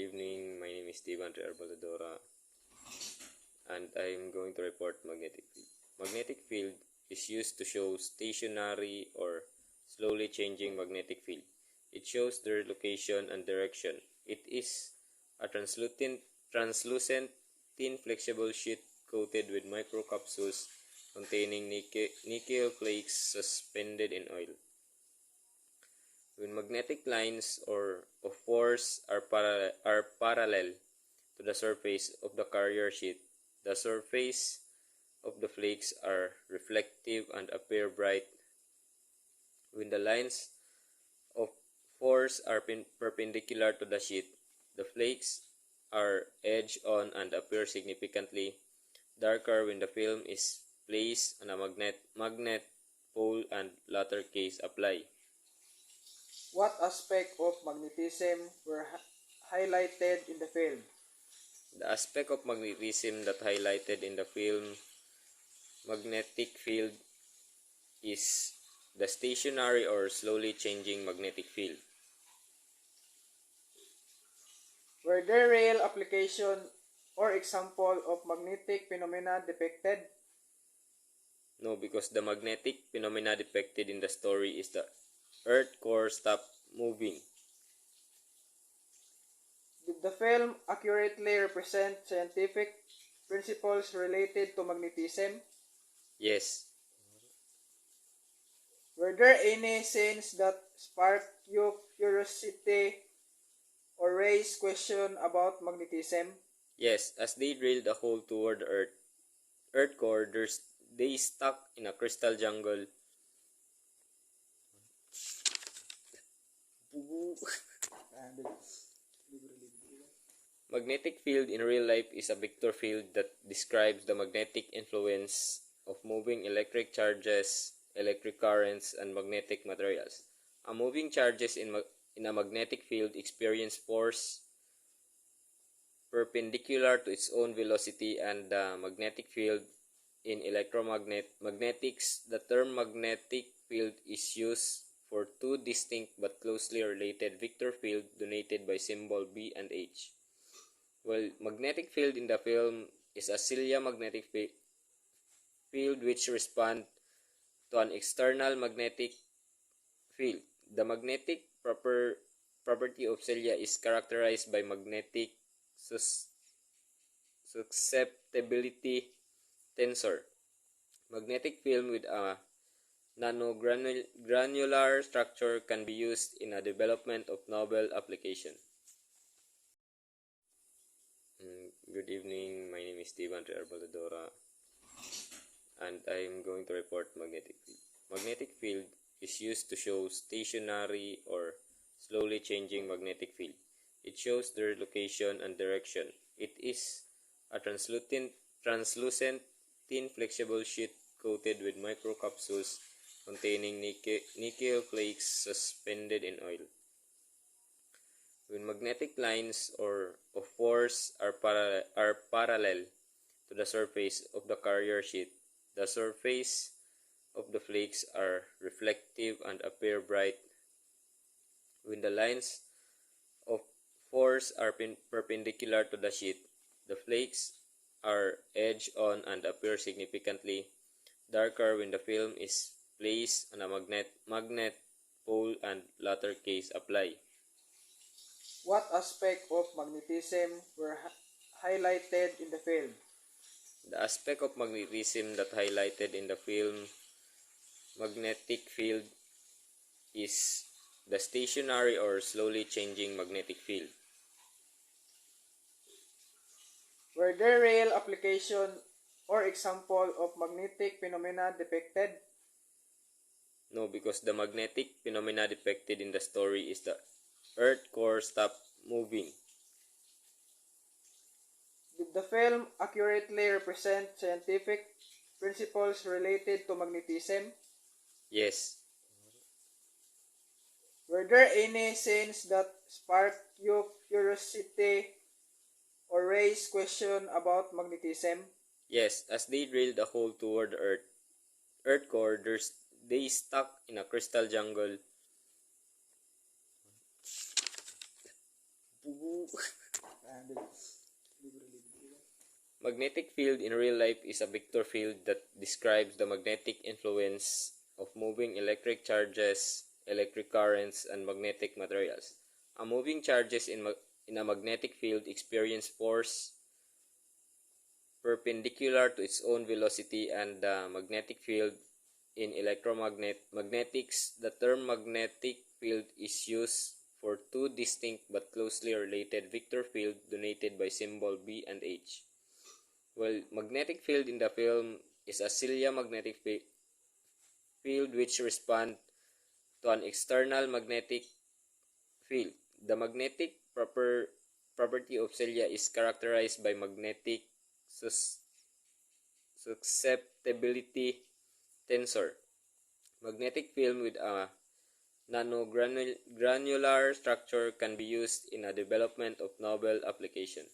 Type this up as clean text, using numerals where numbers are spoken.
evening. My name is Steven Arboladora, and I am going to report magnetic field. Magnetic field is used to show stationary or slowly changing magnetic field. It shows their location and direction. It is a translucent thin flexible sheet coated with microcapsules containing nickel flakes suspended in oil. When magnetic lines of force are parallel to the surface of the carrier sheet, the surface of the flakes are reflective and appear bright. When the lines of force are perpendicular to the sheet, the flakes are edge-on and appear significantly darker when the film is placed on a magnet pole and latter case apply. What aspect of magnetism were highlighted in the film? The aspect of magnetism that highlighted in the film magnetic field is the stationary or slowly changing magnetic field. Were there real application or example of magnetic phenomena depicted? No, because the magnetic phenomena depicted in the story is the Earth core stop moving. Did the film accurately represent scientific principles related to magnetism? Yes. Were there any scenes that sparked your curiosity or raised question about magnetism? Yes, as they drilled a hole toward the Earth core, they stuck in a crystal jungle. Magnetic field in real life is a vector field that describes the magnetic influence of moving electric charges, electric currents, and magnetic materials. A moving charges in a magnetic field experience force perpendicular to its own velocity, and the magnetic field in electromagnetics, the term magnetic field is used for two distinct but closely related vector fields denoted by symbol B and H. While magnetic field in the film is a cilia magnetic field which responds to an external magnetic field. The magnetic property of cilia is characterized by magnetic susceptibility tensor. Magnetic film with a nanogranular structure can be used in the development of novel application. Good evening, my name is Steven Arboladora, and I am going to report magnetic field. Magnetic field is used to show stationary or slowly changing magnetic field. It shows their location and direction. It is a translucent thin flexible sheet coated with microcapsules containing nickel flakes suspended in oil. When magnetic lines of force are parallel to the surface of the carrier sheet, the surface of the flakes are reflective and appear bright. When the lines of force are perpendicular to the sheet, the flakes are edge-on and appear significantly darker when the film is placed on a magnet pole and latter case apply. What aspect of magnetism were highlighted in the film? The aspect of magnetism that highlighted in the film magnetic field is the stationary or slowly changing magnetic field. Were there real application or example of magnetic phenomena depicted? No, because the magnetic phenomena depicted in the story is the Earth core stop moving. Did the film accurately represent scientific principles related to magnetism? Yes. Were there any scenes that sparked your curiosity or raised question about magnetism? Yes, as they drilled a hole toward the Earth core, they stuck in a crystal jungle. Magnetic field in real life is a vector field that describes the magnetic influence of moving electric charges, electric currents, and magnetic materials. A moving charges in a magnetic field experience force perpendicular to its own velocity, and the magnetic field in electromagnetics, the term magnetic field is used for two distinct but closely related vector fields denoted by symbol B and H. Well, magnetic field in the film is a cilia magnetic field which responds to an external magnetic field. The magnetic property of cilia is characterized by magnetic susceptibility tensor. Magnetic film with a nanogranular structure can be used in a development of novel application.